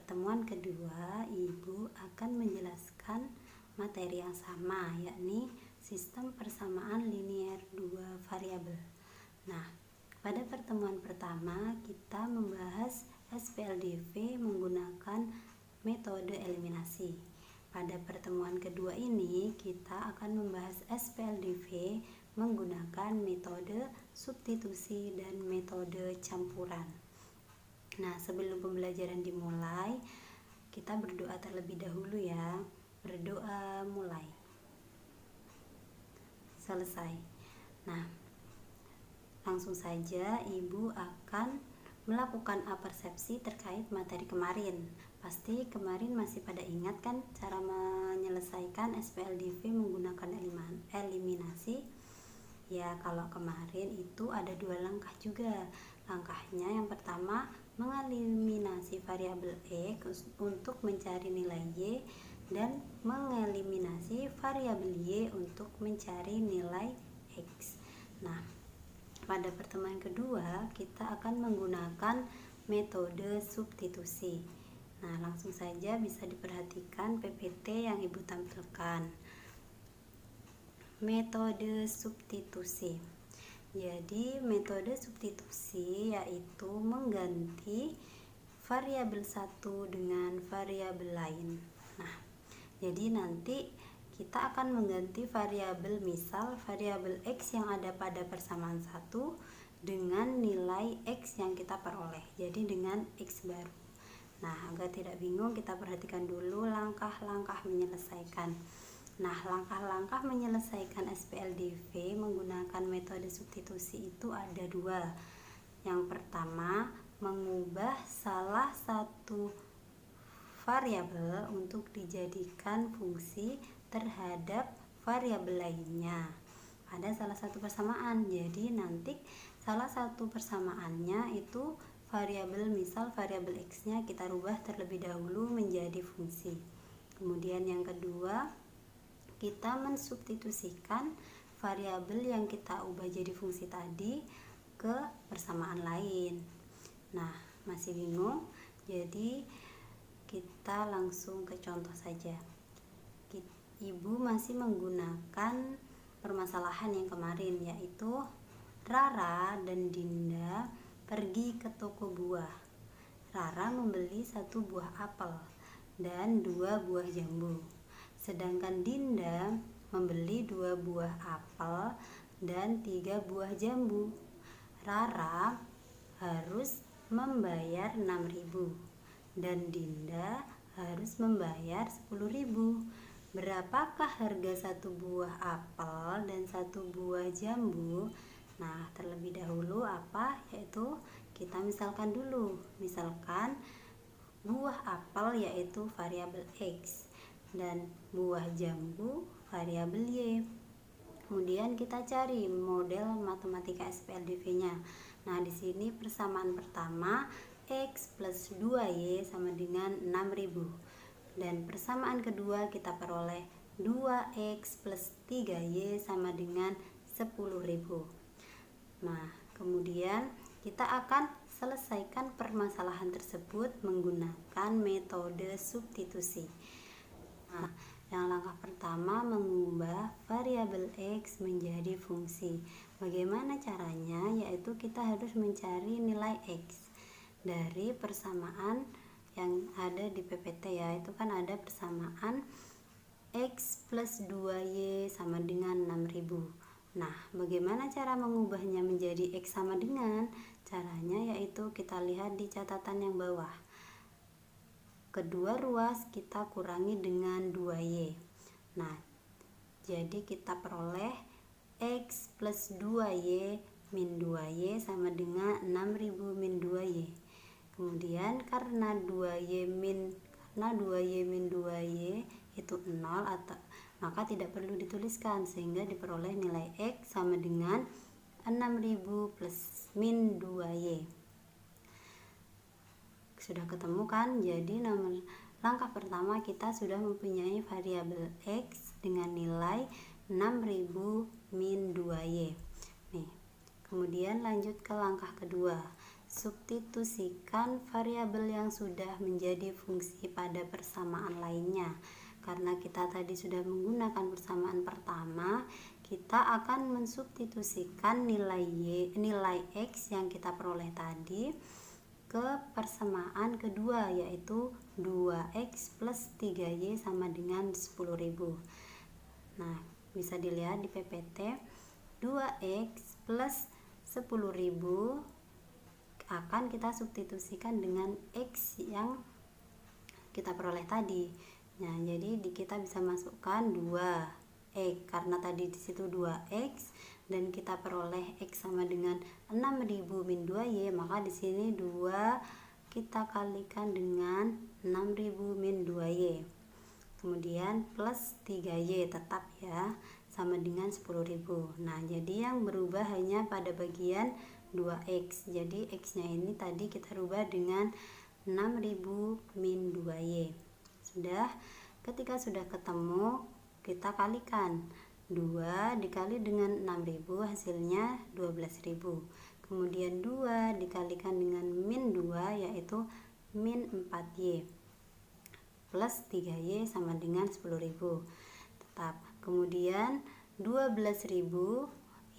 pertemuan kedua, Ibu akan menjelaskan materi yang sama, yakni sistem persamaan linier dua variabel. Nah, pada pertemuan pertama kita membahas SPLDV menggunakan metode eliminasi. Pada pertemuan kedua ini kita akan membahas SPLDV menggunakan metode substitusi dan metode campuran. Nah, sebelum pembelajaran dimulai, kita berdoa terlebih dahulu ya. Berdoa mulai. Selesai. Nah, langsung saja Ibu akan melakukan apersepsi terkait materi kemarin. Pasti kemarin masih pada ingat kan cara menyelesaikan SPLDV menggunakan eliminasi? Ya, kalau kemarin itu ada dua langkah juga. Langkahnya yang pertama mengeliminasi variabel X untuk mencari nilai Y dan mengeliminasi variabel Y untuk mencari nilai X. Nah, pada pertemuan kedua kita akan menggunakan metode substitusi. Nah, langsung saja bisa diperhatikan PPT yang Ibu tampilkan. Metode substitusi. Jadi metode substitusi yaitu mengganti variabel satu dengan variabel lain. Nah, jadi nanti kita akan mengganti variabel, misal variabel X yang ada pada persamaan 1 dengan nilai X yang kita peroleh, jadi dengan X baru. Nah, agar tidak bingung kita perhatikan dulu langkah-langkah menyelesaikan. Nah, langkah-langkah menyelesaikan SPLDV menggunakan metode substitusi itu ada dua. Yang pertama, mengubah salah satu variabel untuk dijadikan fungsi terhadap variabel lainnya pada salah satu persamaan. Jadi nanti salah satu persamaannya itu variabel, misal variabel X-nya kita rubah terlebih dahulu menjadi fungsi. Kemudian yang kedua, kita mensubstitusikan variabel yang kita ubah jadi fungsi tadi ke persamaan lain. Nah, masih bingung? Jadi kita langsung ke contoh saja. Ibu masih menggunakan permasalahan yang kemarin, yaitu Rara dan Dinda pergi ke toko buah. Rara membeli 1 buah apel dan 2 buah jambu. Sedangkan Dinda membeli 2 buah apel dan 3 buah jambu. Rara harus membayar 6.000 dan Dinda harus membayar 10.000. Berapakah harga 1 buah apel dan 1 buah jambu? Nah, terlebih dahulu yaitu kita misalkan dulu. Misalkan buah apel yaitu variabel X dan buah jambu variabel Y. Kemudian kita cari model matematika SPLDV-nya. Nah, di sini persamaan pertama X plus 2Y sama dengan 6.000. Dan persamaan kedua kita peroleh 2X plus 3Y sama dengan 10.000. Nah, kemudian kita akan selesaikan permasalahan tersebut menggunakan metode substitusi. Nah, yang langkah pertama mengubah variabel X menjadi fungsi. Bagaimana caranya? Yaitu kita harus mencari nilai X dari persamaan yang ada di PPT ya. Itu kan ada persamaan X plus 2Y sama dengan 6.000. Nah, bagaimana cara mengubahnya menjadi X sama dengan? Caranya yaitu kita lihat di catatan yang bawah. Kedua ruas kita kurangi dengan 2Y. Nah, jadi kita peroleh X plus 2Y min 2Y sama dengan 6.000 min 2Y. Kemudian karena 2Y min 2Y itu 0, maka tidak perlu dituliskan, sehingga diperoleh nilai X sama dengan 6.000 plus min 2Y. Sudah ketemu kan? Jadi langkah pertama kita sudah mempunyai variabel X dengan nilai 6.000 min 2Y. Nih, kemudian lanjut ke langkah kedua. substitusikan variabel yang sudah menjadi fungsi pada persamaan lainnya. Karena kita tadi sudah menggunakan persamaan pertama, kita akan mensubstitusikan nilai X yang kita peroleh tadi ke persamaan kedua, yaitu 2X plus 3Y sama dengan 10.000. Nah, bisa dilihat di PPT, 2X plus 10.000 akan kita substitusikan dengan X yang kita peroleh tadi. Nah, jadi kita bisa masukkan 2X karena tadi di situ 2X dan kita peroleh X sama dengan 6.000 min 2Y, maka di sini 2 kita kalikan dengan 6.000 min 2Y. Kemudian plus 3Y tetap ya, sama dengan 10.000. Nah, jadi yang berubah hanya pada bagian 2X. Jadi X-nya ini tadi kita rubah dengan 6.000 min 2Y. Ketika sudah ketemu, kita kalikan. 2 dikali dengan 6.000 hasilnya 12.000. Kemudian 2 dikalikan dengan min 2 yaitu min 4Y plus 3Y sama dengan 10.000 tetap. Kemudian 12.000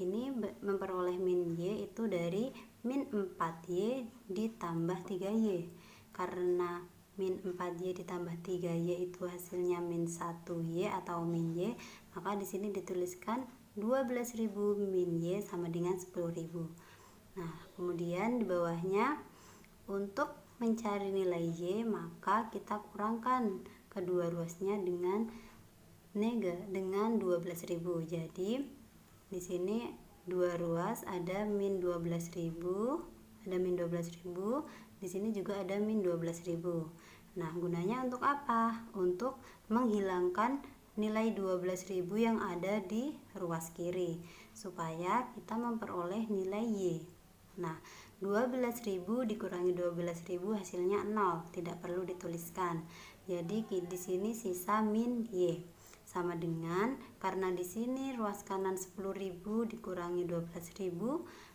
ini memperoleh min Y itu dari min 4Y ditambah 3Y. Karena min 4Y ditambah 3Y itu hasilnya min 1Y atau min Y, maka di sini dituliskan 12.000 min Y sama dengan 10.000. Nah, kemudian di bawahnya untuk mencari nilai Y, maka kita kurangkan kedua ruasnya dengan 12.000. Jadi di sini dua ruas ada min 12.000, ada min 12.000, di sini juga ada min 12.000. Nah, gunanya untuk apa? Untuk menghilangkan nilai 12.000 yang ada di ruas kiri supaya kita memperoleh nilai Y. Nah, 12.000 dikurangi 12.000 hasilnya 0, tidak perlu dituliskan. Jadi di sini sisa min Y sama dengan, karena di sini ruas kanan 10.000 dikurangi 12.000,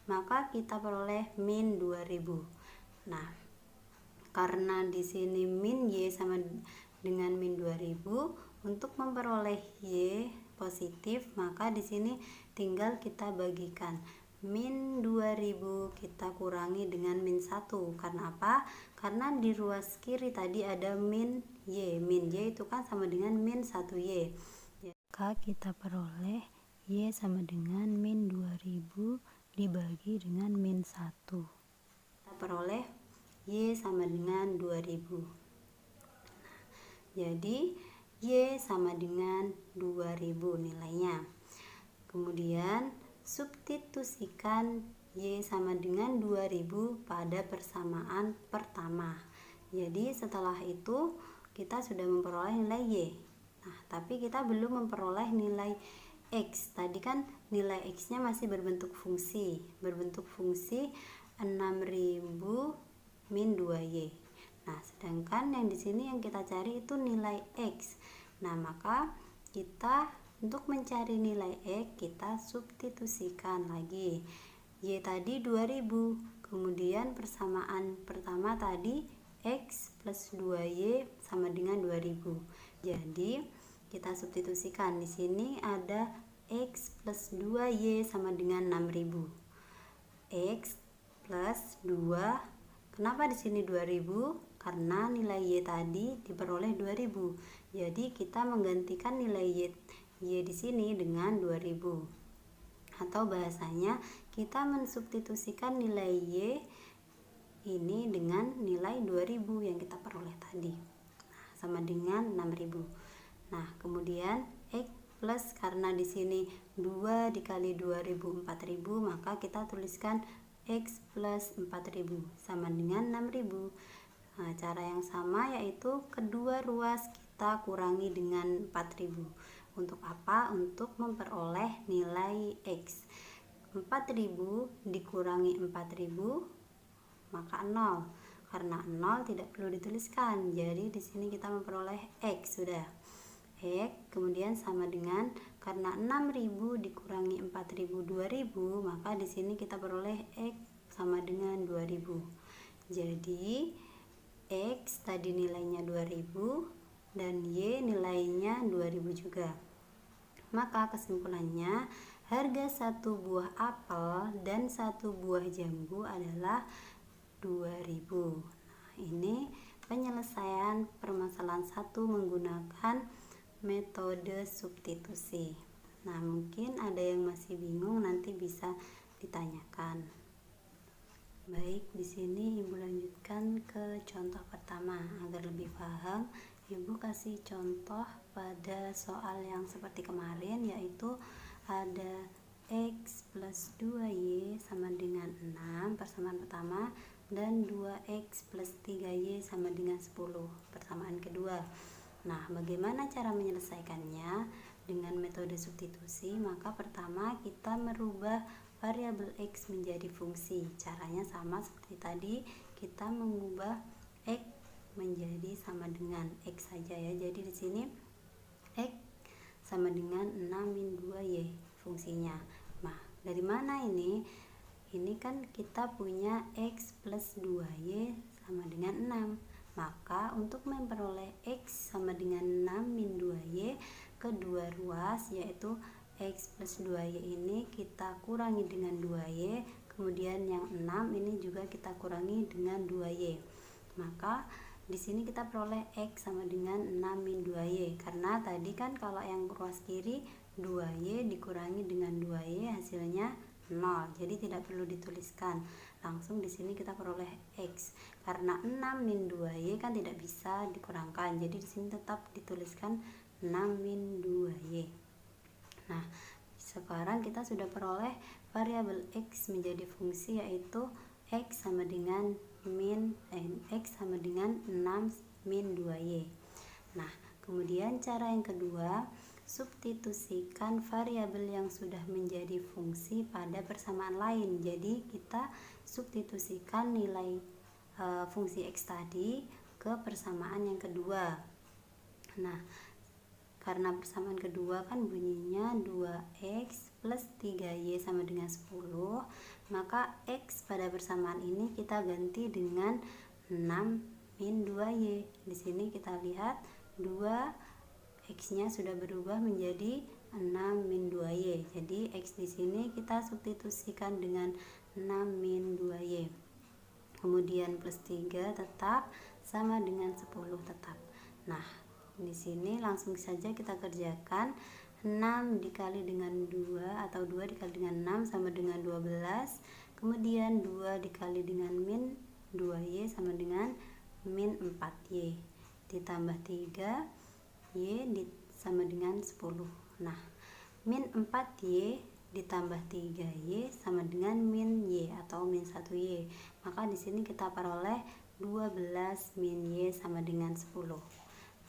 maka kita peroleh min 2.000. Nah, karena di sini min Y sama dengan min 2.000, untuk memperoleh Y positif, maka di sini tinggal kita bagikan. Min 2.000 kita kurangi dengan min 1. Karena apa? Karena di ruas kiri tadi ada min Y. Min Y itu kan sama dengan min 1Y. Maka kita peroleh Y sama dengan min 2.000 dibagi dengan min 1. Kita peroleh Y sama dengan 2.000. Jadi Y sama dengan 2.000 nilainya. Kemudian substitusikan Y sama dengan 2.000 pada persamaan pertama. Jadi setelah itu kita sudah memperoleh nilai Y. Nah, tapi kita belum memperoleh nilai X. Tadi kan nilai X-nya masih berbentuk fungsi. Berbentuk fungsi 6.000 min 2Y. Nah, sedangkan yang di sini yang kita cari itu nilai X. Nah, maka kita untuk mencari nilai X, kita substitusikan lagi. Y tadi 2.000. Kemudian persamaan pertama tadi X plus 2Y sama dengan 2.000. Jadi, kita substitusikan. Di sini ada X plus 2Y sama dengan 6.000. X plus 2. Kenapa di sini 2.000? Karena nilai Y tadi diperoleh 2.000. Jadi kita menggantikan nilai Y di sini dengan 2.000. Atau bahasanya kita mensubstitusikan nilai Y ini dengan nilai 2.000 yang kita peroleh tadi. Nah, sama dengan 6.000. Nah, kemudian X plus, karena di sini 2 dikali 2.000 4.000, maka kita tuliskan X plus 4.000 sama dengan 6.000. Nah, cara yang sama yaitu kedua ruas kita kurangi dengan 4.000. Untuk apa? Untuk memperoleh nilai X. 4.000 dikurangi 4.000 maka 0. Karena 0 tidak perlu dituliskan. Jadi di sini kita memperoleh X sudah. X kemudian sama dengan, karena 6.000 dikurangi 4.000 2.000, maka di sini kita peroleh X sama dengan 2000. Jadi X tadi nilainya 2000 dan Y nilainya 2000 juga. Maka kesimpulannya, harga satu buah apel dan satu buah jambu adalah 2000. Nah, ini penyelesaian permasalahan 1 menggunakan metode substitusi. Nah, mungkin ada yang masih bingung, nanti bisa ditanyakan. Baik, di sini Ibu lanjutkan ke contoh pertama. Agar lebih paham, Ibu kasih contoh pada soal yang seperti kemarin, yaitu ada X plus 2Y sama dengan 6, persamaan pertama, dan 2X plus 3Y sama dengan 10, persamaan kedua. Nah, bagaimana cara menyelesaikannya? Dengan metode substitusi, maka pertama kita merubah variabel X menjadi fungsi. Caranya sama seperti tadi, kita mengubah X menjadi sama dengan X saja ya. Jadi di sini X sama dengan 6 min 2Y fungsinya. Nah, dari mana ini? Ini kan kita punya X plus 2Y sama dengan 6. Maka untuk memperoleh X sama dengan 6 min 2Y, kedua ruas yaitu X plus 2Y ini kita kurangi dengan 2Y, kemudian yang 6 ini juga kita kurangi dengan 2Y. Maka di sini kita peroleh X sama dengan 6 min 2Y, karena tadi kan kalau yang ruas kiri 2Y dikurangi dengan 2Y hasilnya 0, jadi tidak perlu dituliskan. Langsung di sini kita peroleh X. Karena 6 min 2Y kan tidak bisa dikurangkan, jadi di sini tetap dituliskan 6 min 2Y. Nah, sekarang kita sudah peroleh variabel X menjadi fungsi, yaitu X sama dengan X sama dengan 6 min 2Y. Nah, kemudian cara yang kedua, substitusikan variabel yang sudah menjadi fungsi pada persamaan lain. Jadi kita substitusikan nilai fungsi X tadi ke persamaan yang kedua. Nah, karena persamaan kedua kan bunyinya 2X plus 3Y sama dengan 10, maka X pada persamaan ini kita ganti dengan 6 min 2Y. Di sini kita lihat 2X-nya sudah berubah menjadi 6 min 2Y. Jadi X di sini kita substitusikan dengan 6 min 2Y. Kemudian plus 3 tetap sama dengan 10 tetap. Nah, di sini langsung saja kita kerjakan. 6 dikali dengan 2 atau 2 dikali dengan 6 sama dengan 12. Kemudian 2 dikali dengan min 2Y sama dengan min 4Y. Ditambah 3, Y sama dengan 10. Nah, min 4Y ditambah 3Y sama dengan min Y atau min 1Y. Maka di sini kita peroleh 12 min Y sama dengan 10.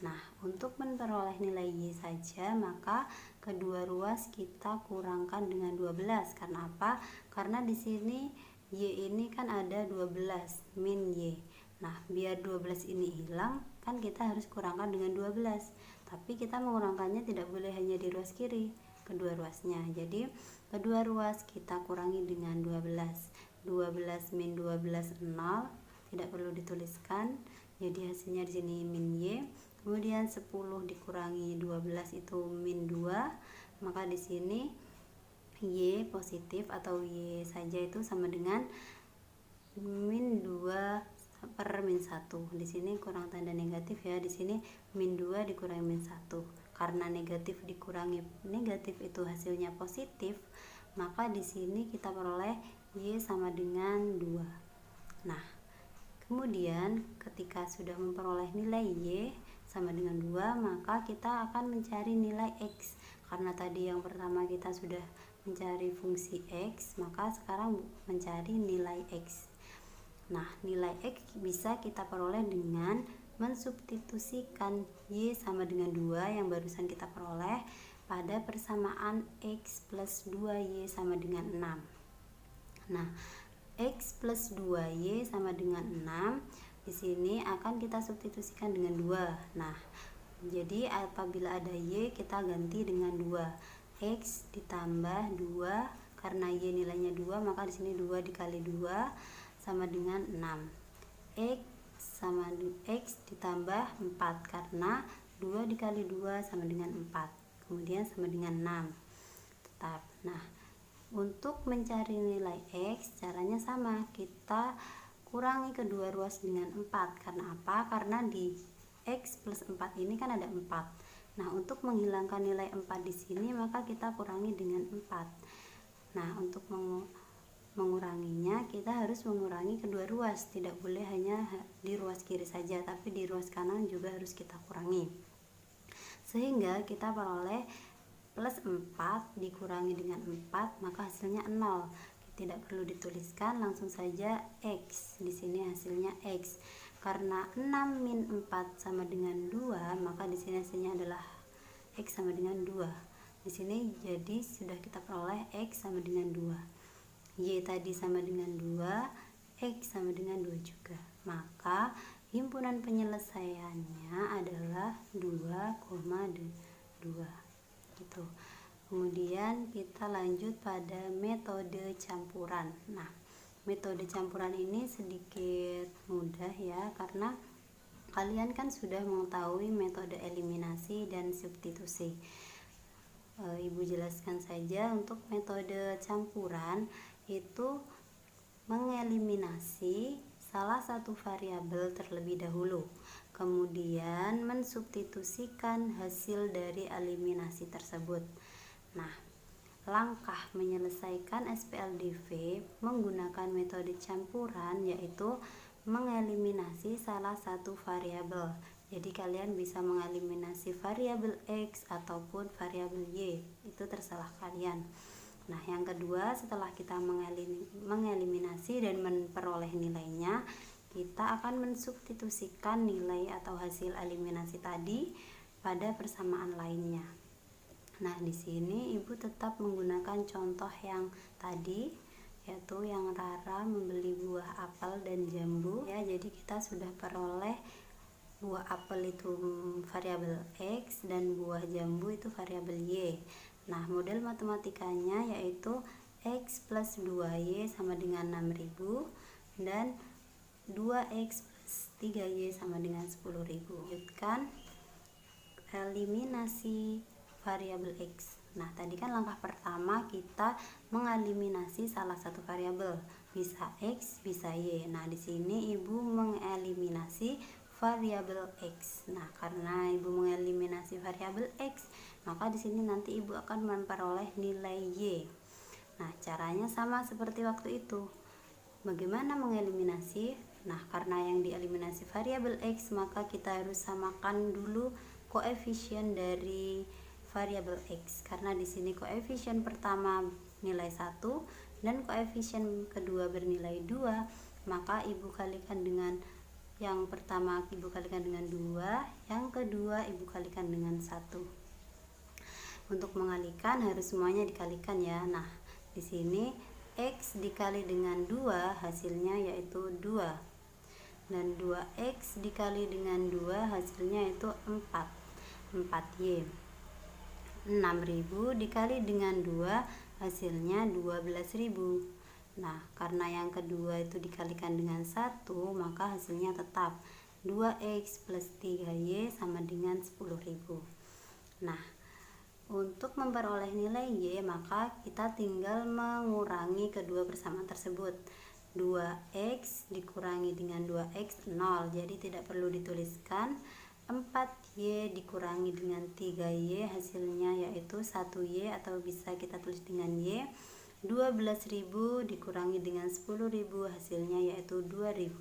Nah, untuk memperoleh nilai Y saja, maka kedua ruas kita kurangkan dengan 12. Karena apa? Karena di sini Y ini kan ada 12 min Y. Nah, biar 12 ini hilang, kan kita harus kurangkan dengan 12. Tapi kita mengurangkannya tidak boleh hanya di ruas kiri, kedua ruasnya. Jadi, kedua ruas kita kurangi dengan 12. 12 min 12 0, tidak perlu dituliskan. Jadi hasilnya di sini min Y. Kemudian 10 dikurangi 12 itu min 2. Maka di sini Y positif atau Y saja itu sama dengan min 2 per min 1. Di sini kurang tanda negatif ya. Di sini min 2 dikurangi min 1. Karena negatif dikurangi negatif itu hasilnya positif, maka di sini kita peroleh Y sama dengan 2. Nah, kemudian ketika sudah memperoleh nilai Y sama dengan 2, maka kita akan mencari nilai X. Karena tadi yang pertama kita sudah mencari fungsi X, maka sekarang mencari nilai X. Nah, nilai X bisa kita peroleh dengan mensubstitusikan Y sama dengan 2 yang barusan kita peroleh pada persamaan X plus 2Y sama dengan 6. Nah, X plus 2Y sama dengan 6 di sini akan kita substitusikan dengan 2. Nah, jadi apabila ada Y kita ganti dengan 2. X ditambah 2 karena Y nilainya 2, maka di sini 2 dikali 2 sama dengan 6. X ditambah 4 karena 2 dikali 2 sama dengan 4. Kemudian sama dengan 6. Tetap. Nah, untuk mencari nilai X caranya sama. Kita kurangi kedua ruas dengan 4. Karena apa? Karena di X plus 4 ini kan ada 4. Nah, untuk menghilangkan nilai 4 di sini maka kita kurangi dengan 4. Nah, untuk menguranginya kita harus mengurangi kedua ruas, tidak boleh hanya di ruas kiri saja, tapi di ruas kanan juga harus kita kurangi, sehingga kita peroleh plus 4 dikurangi dengan 4 maka hasilnya 0. Tidak perlu dituliskan, langsung saja X. Di sini hasilnya X. Karena 6 min 4 sama dengan 2, maka di sini hasilnya adalah X sama dengan 2. Di sini jadi sudah kita peroleh X sama dengan 2. Y tadi sama dengan 2, X sama dengan 2 juga. Maka himpunan penyelesaiannya adalah 2,2 gitu. Kemudian kita lanjut pada metode campuran. Nah, metode campuran ini sedikit mudah ya, karena kalian kan sudah mengetahui metode eliminasi dan substitusi. Ibu jelaskan saja. Untuk metode campuran itu mengeliminasi salah satu variabel terlebih dahulu, kemudian mensubstitusikan hasil dari eliminasi tersebut. Nah, langkah menyelesaikan SPLDV menggunakan metode campuran yaitu mengeliminasi salah satu variabel. Jadi kalian bisa mengeliminasi variabel X ataupun variabel Y, itu terserah kalian. Nah, yang kedua, setelah kita mengeliminasi dan memperoleh nilainya, kita akan mensubstitusikan nilai atau hasil eliminasi tadi pada persamaan lainnya. Nah, di sini Ibu tetap menggunakan contoh yang tadi, yaitu yang Rara membeli buah apel dan jambu ya. Jadi kita sudah peroleh buah apel itu variabel X dan buah jambu itu variabel Y. Nah, model matematikanya yaitu X plus 2Y sama dengan 6.000 dan 2X plus 3Y sama dengan 10.000. Lanjutkan eliminasi variabel X. Nah, tadi kan langkah pertama kita mengeliminasi salah satu variabel, bisa X, bisa Y. Nah, di sini Ibu mengeliminasi variabel X. Nah, karena Ibu mengeliminasi variabel X, maka di sini nanti Ibu akan memperoleh nilai Y. Nah, caranya sama seperti waktu itu. Bagaimana mengeliminasi? Nah, karena yang dieliminasi variabel X, maka kita harus samakan dulu koefisien dari variabel X. Karena di sini koefisien pertama nilai 1 dan koefisien kedua bernilai 2, maka Ibu kalikan dengan yang pertama Ibu kalikan dengan 2, yang kedua Ibu kalikan dengan 1. Untuk mengalikan harus semuanya dikalikan ya. Nah, di sini X dikali dengan 2 hasilnya yaitu 2. Dan 2X dikali dengan 2 hasilnya yaitu 4. 4Y. 6.000 dikali dengan 2 hasilnya 12.000. Nah, karena yang kedua itu dikalikan dengan 1, maka hasilnya tetap 2X plus 3Y sama dengan 10.000. Nah, untuk memperoleh nilai Y, maka kita tinggal mengurangi kedua persamaan tersebut. 2X dikurangi dengan 2X 0, jadi tidak perlu dituliskan. 4Y dikurangi dengan 3Y hasilnya yaitu 1Y atau bisa kita tulis dengan Y. 12.000 dikurangi dengan 10.000 hasilnya yaitu 2.000.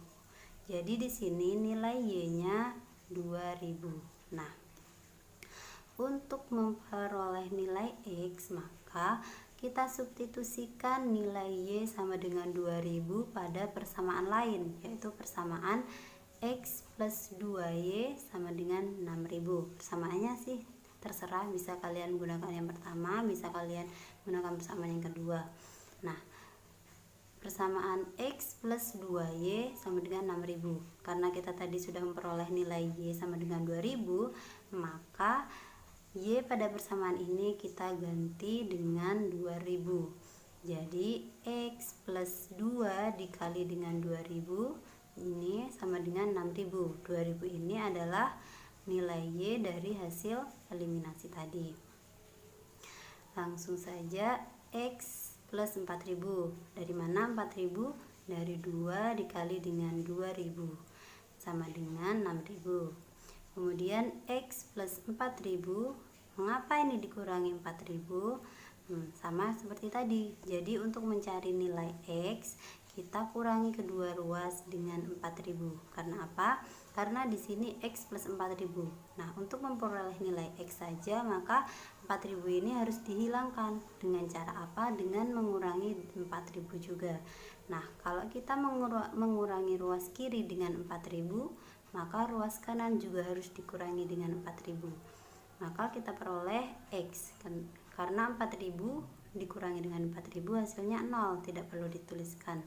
Jadi di sini nilai Y-nya 2.000. Nah, untuk memperoleh nilai X, maka kita substitusikan nilai Y sama dengan 2000 pada persamaan lain, yaitu persamaan X plus 2Y sama dengan 6000. Persamaannya sih terserah, bisa kalian gunakan yang pertama, bisa kalian gunakan persamaan yang kedua. Nah, persamaan X plus 2Y sama dengan 6000. Karena kita tadi sudah memperoleh nilai Y sama dengan 2000, maka Y pada persamaan ini kita ganti dengan 2000. Jadi X plus 2 dikali dengan 2000 ini sama dengan 6000. 2000 ini adalah nilai Y dari hasil eliminasi tadi. Langsung saja X plus 4000. Dari mana 4000? Dari 2 dikali dengan 2000 sama dengan 6000. Kemudian X plus 4000. Mengapa ini dikurangi 4000? Sama seperti tadi. Jadi untuk mencari nilai X, kita kurangi kedua ruas dengan 4000. Karena apa? Karena di sini X plus 4000. Nah, untuk memperoleh nilai X saja, maka 4000 ini harus dihilangkan. Dengan cara apa? Dengan mengurangi 4000 juga. Nah, kalau kita mengurangi ruas kiri dengan 4000, maka ruas kanan juga harus dikurangi dengan 4000. Maka kita peroleh X. Karena 4000 dikurangi dengan 4000 hasilnya 0, tidak perlu dituliskan.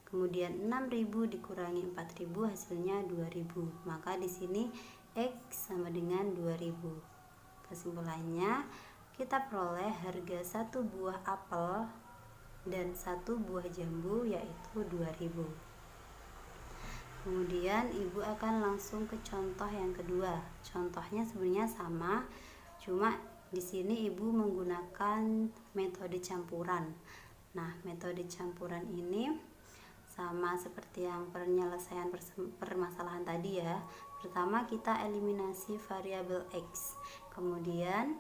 Kemudian 6000 dikurangi 4000 hasilnya 2000. Maka di sini X sama dengan 2000. Kesimpulannya, kita peroleh harga satu buah apel dan satu buah jambu yaitu 2000. Kemudian ibu akan langsung ke contoh yang kedua. Contohnya sebenarnya sama, cuma di sini ibu menggunakan metode campuran. Nah, metode campuran ini sama seperti yang penyelesaian permasalahan tadi ya. Pertama kita eliminasi variabel X. Kemudian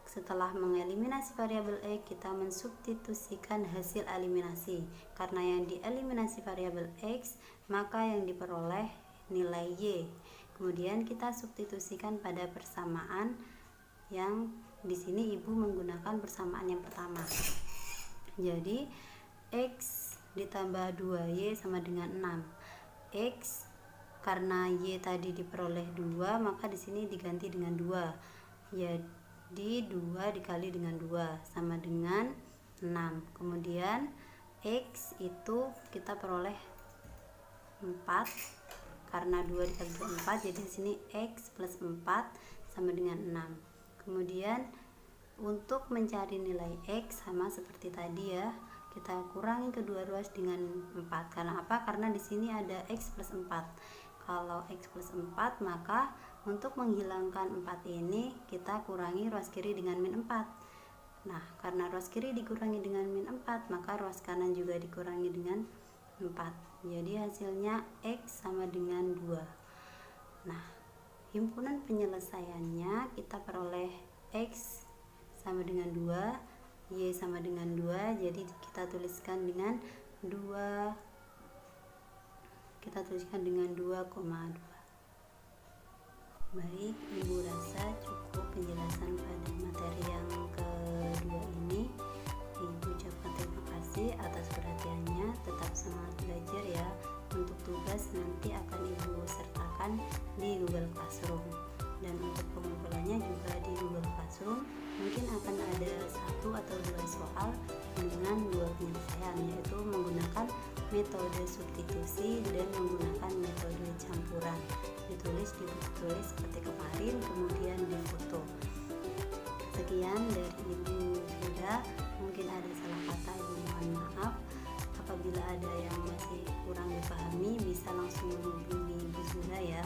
setelah mengeliminasi variabel X, kita mensubstitusikan hasil eliminasi. Karena yang dieliminasi variabel X, maka yang diperoleh nilai Y. Kemudian kita substitusikan pada persamaan yang di sini ibu menggunakan persamaan yang pertama. Jadi X ditambah 2Y sama dengan 6. X karena Y tadi diperoleh 2, maka di sini diganti dengan 2. Jadi 2 dikali dengan 2 sama dengan 6. Kemudian X itu kita peroleh 4. Karena 2 dikali 4, jadi di sini X plus 4 sama dengan 6. Kemudian untuk mencari nilai X sama seperti tadi ya, kita kurangi kedua ruas dengan 4. Karena apa? Karena di sini ada X plus 4. Kalau X plus 4, maka untuk menghilangkan 4 ini kita kurangi ruas kiri dengan min 4. Nah, karena ruas kiri dikurangi dengan min 4, maka ruas kanan juga dikurangi dengan 4. Jadi hasilnya X sama dengan 2. Nah, himpunan penyelesaiannya kita peroleh X sama dengan 2, Y sama dengan 2. Jadi kita tuliskan dengan 2. Kita tuliskan dengan 2,2. Baik, ibu rasa cukup penjelasan pada materi yang kedua ini. Ibu ucapkan terima kasih atas perhatiannya. Tetap semangat belajar ya. Untuk tugas nanti akan ibu sertakan di Google Classroom, dan untuk pengumpulannya juga di Google Classroom. Mungkin akan ada 1 atau 2 soal dengan 2 penyelesaian, yaitu menggunakan metode substitusi dan menggunakan metode campuran. Ditulis di buku tulis seperti kemarin, kemudian difoto. Sekian dari ibu Zuda. Mungkin ada salah kata, ibu mohon maaf. Apabila ada yang masih kurang dipahami, bisa langsung menghubungi ibu Zuda ya.